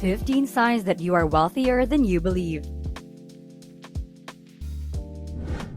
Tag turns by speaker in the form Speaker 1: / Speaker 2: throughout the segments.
Speaker 1: 15 signs that you are wealthier than you believe.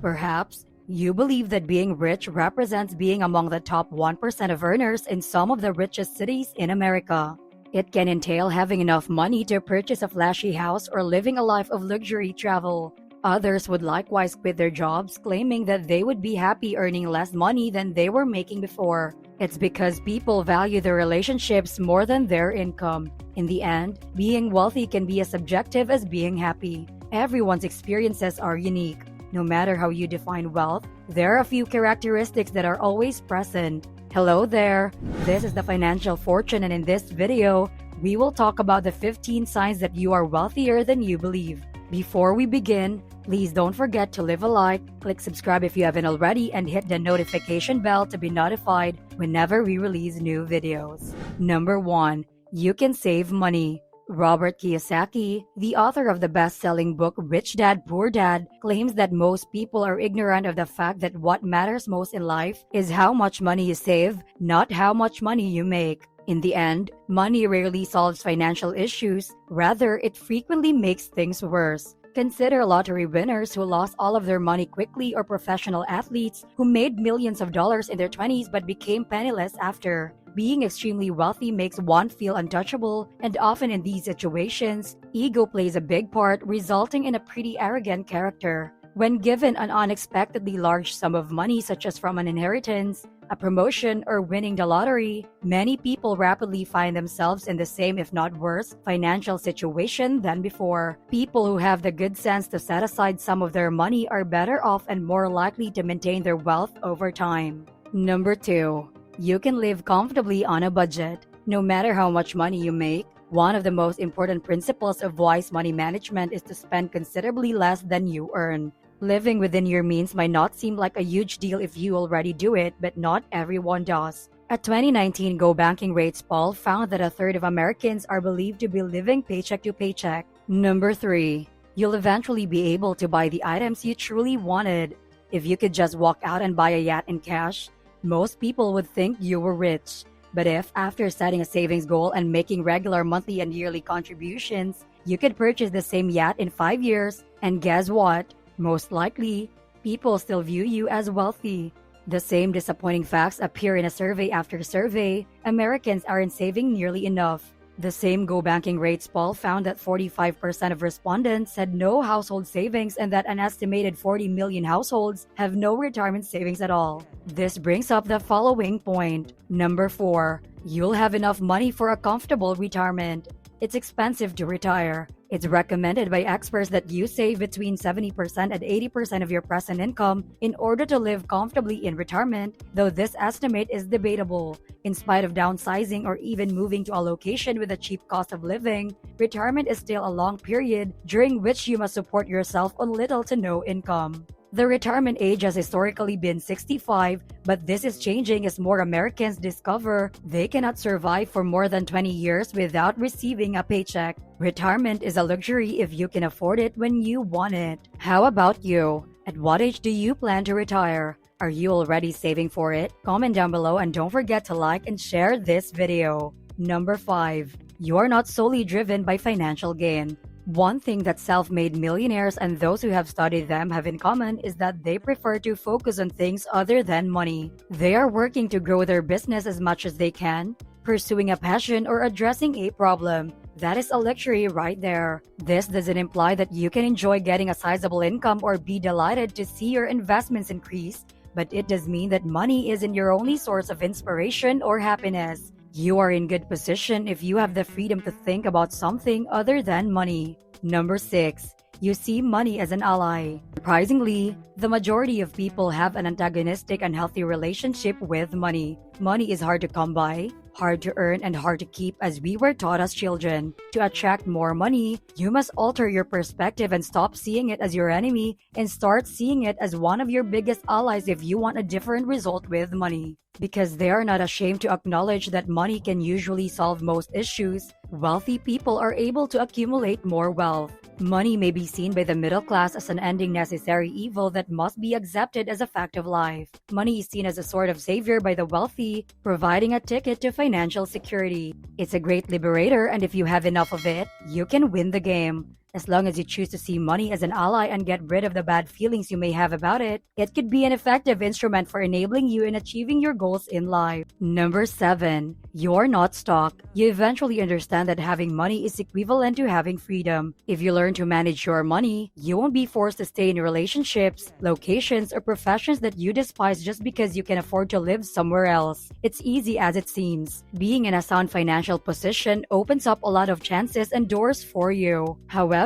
Speaker 1: Perhaps you believe that being rich represents being among the top 1% of earners in some of the richest cities in America. It can entail having enough money to purchase a flashy house or living a life of luxury travel. Others would likewise quit their jobs, claiming that they would be happy earning less money than they were making before. It's because people value their relationships more than their income. In the end, being wealthy can be as subjective as being happy. Everyone's experiences are unique. No matter how you define wealth, there are a few characteristics that are always present. Hello there, this is the Financial Fortune, and in this video, we will talk about the 15 signs that you are wealthier than you believe. Before we begin, please don't forget to leave a like, click subscribe if you haven't already, and hit the notification bell to be notified whenever we release new videos. Number 1. You can save money. Robert Kiyosaki, the author of the best-selling book Rich Dad, Poor Dad, claims that most people are ignorant of the fact that what matters most in life is how much money you save, not how much money you make. In the end, money rarely solves financial issues, rather it frequently makes things worse. Consider lottery winners who lost all of their money quickly, or professional athletes who made millions of dollars in their 20s but became penniless after. Being extremely wealthy makes one feel untouchable, and often in these situations, ego plays a big part, resulting in a pretty arrogant character. When given an unexpectedly large sum of money, such as from an inheritance, a promotion, or winning the lottery, many people rapidly find themselves in the same, if not worse, financial situation than before. People who have the good sense to set aside some of their money are better off and more likely to maintain their wealth over time. Number 2. You can live comfortably on a budget. No matter how much money you make, one of the most important principles of wise money management is to spend considerably less than you earn. Living within your means might not seem like a huge deal if you already do it, but not everyone does. A 2019 Go Banking Rates poll found that a third of Americans are believed to be living paycheck to paycheck. Number 3. You'll eventually be able to buy the items you truly wanted. If you could just walk out and buy a yacht in cash, most people would think you were rich. But if, after setting a savings goal and making regular monthly and yearly contributions, you could purchase the same yacht in 5 years, and guess what? Most likely, people still view you as wealthy. The same disappointing facts appear in a survey after survey. Americans aren't saving nearly enough. The same Go Banking Rates poll found that 45% of respondents had no household savings, and that an estimated 40 million households have no retirement savings at all. This brings up the following point. Number 4. You'll have enough money for a comfortable retirement. It's expensive to retire. It's recommended by experts that you save between 70% and 80% of your present income in order to live comfortably in retirement, though this estimate is debatable. In spite of downsizing or even moving to a location with a cheap cost of living, retirement is still a long period during which you must support yourself on little to no income. The retirement age has historically been 65, but this is changing as more Americans discover they cannot survive for more than 20 years without receiving a paycheck. Retirement is a luxury if you can afford it when you want it. How about you? At what age do you plan to retire? Are you already saving for it? Comment down below, and don't forget to like and share this video. Number 5. You are not solely driven by financial gain. One thing that self-made millionaires and those who have studied them have in common is that they prefer to focus on things other than money. They are working to grow their business as much as they can, pursuing a passion, or addressing a problem. That is a luxury right there. This doesn't imply that you can enjoy getting a sizable income or be delighted to see your investments increase, but it does mean that money isn't your only source of inspiration or happiness. You are in good position if you have the freedom to think about something other than money. Number 6. You see money as an ally. Surprisingly, the majority of people have an antagonistic, unhealthy relationship with money. Money is hard to come by, hard to earn, and hard to keep, as we were taught as children. To attract more money, you must alter your perspective and stop seeing it as your enemy and start seeing it as one of your biggest allies if you want a different result with money. Because they are not ashamed to acknowledge that money can usually solve most issues, wealthy people are able to accumulate more wealth. Money may be seen by the middle class as an ending necessary evil that must be accepted as a fact of life. Money is seen as a sort of savior by the wealthy, providing a ticket to financial security. It's a great liberator, and if you have enough of it, you can win the game. As long as you choose to see money as an ally and get rid of the bad feelings you may have about it, it could be an effective instrument for enabling you in achieving your goals in life. Number 7. You're not stuck. You eventually understand that having money is equivalent to having freedom. If you learn to manage your money, you won't be forced to stay in relationships, locations, or professions that you despise just because you can afford to live somewhere else. It's easy as it seems. Being in a sound financial position opens up a lot of chances and doors for you. However,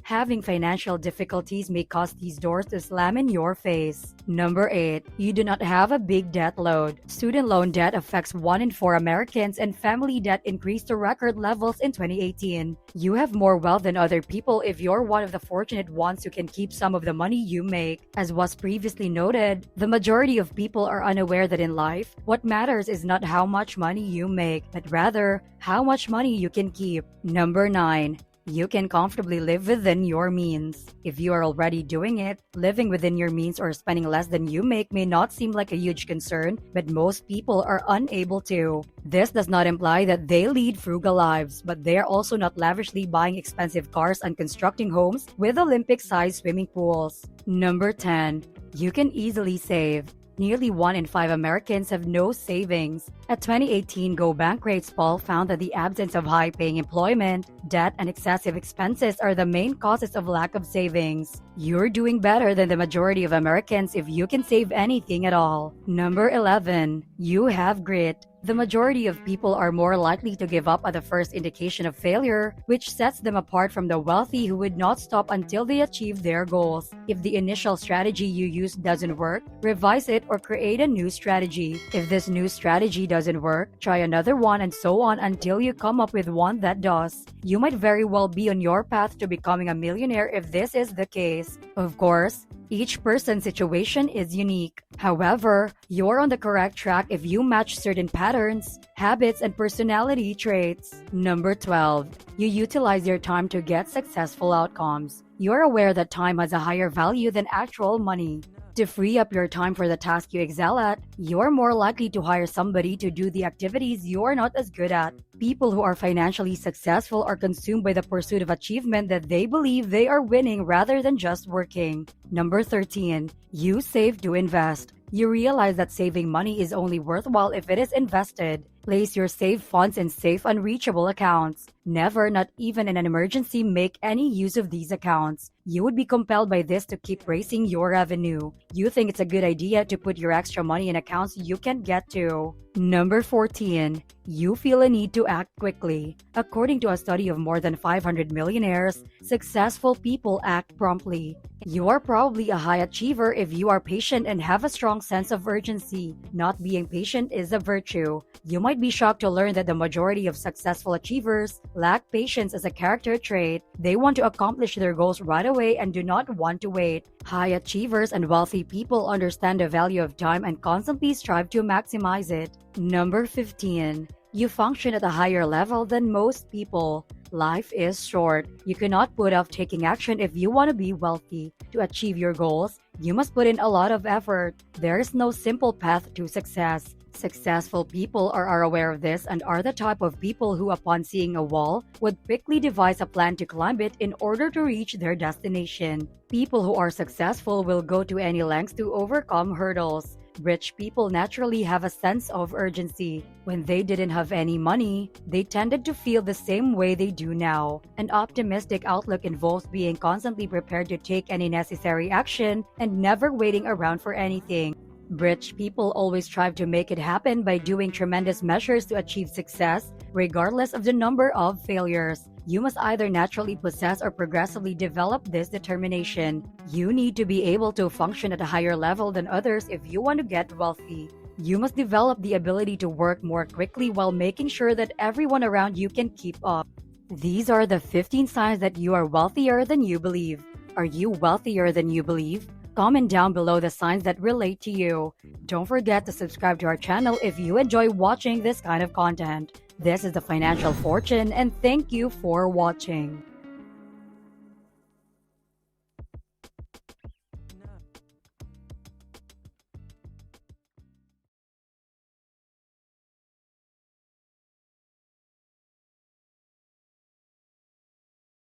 Speaker 1: having financial difficulties may cause these doors to slam in your face. Number 8. You do not have a big debt load. Student loan debt affects 1 in 4 Americans, and family debt increased to record levels in 2018. You have more wealth than other people if you're one of the fortunate ones who can keep some of the money you make. As was previously noted, the majority of people are unaware that in life, what matters is not how much money you make, but rather how much money you can keep. Number 9. You can comfortably live within your means. If you are already doing it, living within your means or spending less than you make may not seem like a huge concern, but most people are unable to. This does not imply that they lead frugal lives, but they are also not lavishly buying expensive cars and constructing homes with Olympic-sized swimming pools. Number 10. You can easily save. Nearly 1 in 5 Americans have no savings. A 2018 Go Bank Rates poll found that the absence of high-paying employment, debt, and excessive expenses are the main causes of lack of savings. You're doing better than the majority of Americans if you can save anything at all. Number 11. You have grit. The majority of people are more likely to give up at the first indication of failure, which sets them apart from the wealthy who would not stop until they achieve their goals. If the initial strategy you used doesn't work, revise it or create a new strategy. If this new strategy doesn't work, try another one, and so on until you come up with one that does. You might very well be on your path to becoming a millionaire if this is the case. Of course, each person's situation is unique. However, you're on the correct track if you match certain patterns, habits, and personality traits. Number 12. You utilize your time to get successful outcomes. You're aware that time has a higher value than actual money. To free up your time for the task you excel at, you're more likely to hire somebody to do the activities you're not as good at. People who are financially successful are consumed by the pursuit of achievement that they believe they are winning rather than just working. Number 13. You save to invest. You realize that saving money is only worthwhile if it is invested. Place your saved funds in safe, unreachable accounts. Never, not even in an emergency, make any use of these accounts. You would be compelled by this to keep raising your revenue. You think it's a good idea to put your extra money in accounts you can get to. Number 14. You feel a need to act quickly. According to a study of more than 500 millionaires, successful people act promptly. You are probably a high achiever if you are patient and have a strong sense of urgency. Not being patient is a virtue. You might be shocked to learn that the majority of successful achievers lack patience as a character trait. They want to accomplish their goals right away and do not want to wait. High achievers and wealthy people understand the value of time and constantly strive to maximize it. Number 15. You function at a higher level than most people. Life is short. You cannot put off taking action if you want to be wealthy. To achieve your goals, you must put in a lot of effort. There is no simple path to success. Successful people are aware of this and are the type of people who, upon seeing a wall, would quickly devise a plan to climb it in order to reach their destination. People who are successful will go to any lengths to overcome hurdles. Rich people naturally have a sense of urgency. When they didn't have any money, they tended to feel the same way they do now. An optimistic outlook involves being constantly prepared to take any necessary action and never waiting around for anything. Rich people always strive to make it happen by doing tremendous measures to achieve success, regardless of the number of failures. You must either naturally possess or progressively develop this determination. You need to be able to function at a higher level than others if you want to get wealthy. You must develop the ability to work more quickly while making sure that everyone around you can keep up. These are the 15 signs that you are wealthier than you believe. Are you wealthier than you believe? Comment down below the signs that relate to you. Don't forget to subscribe to our channel if you enjoy watching this kind of content. This is the Financial Fortune, and thank you for watching.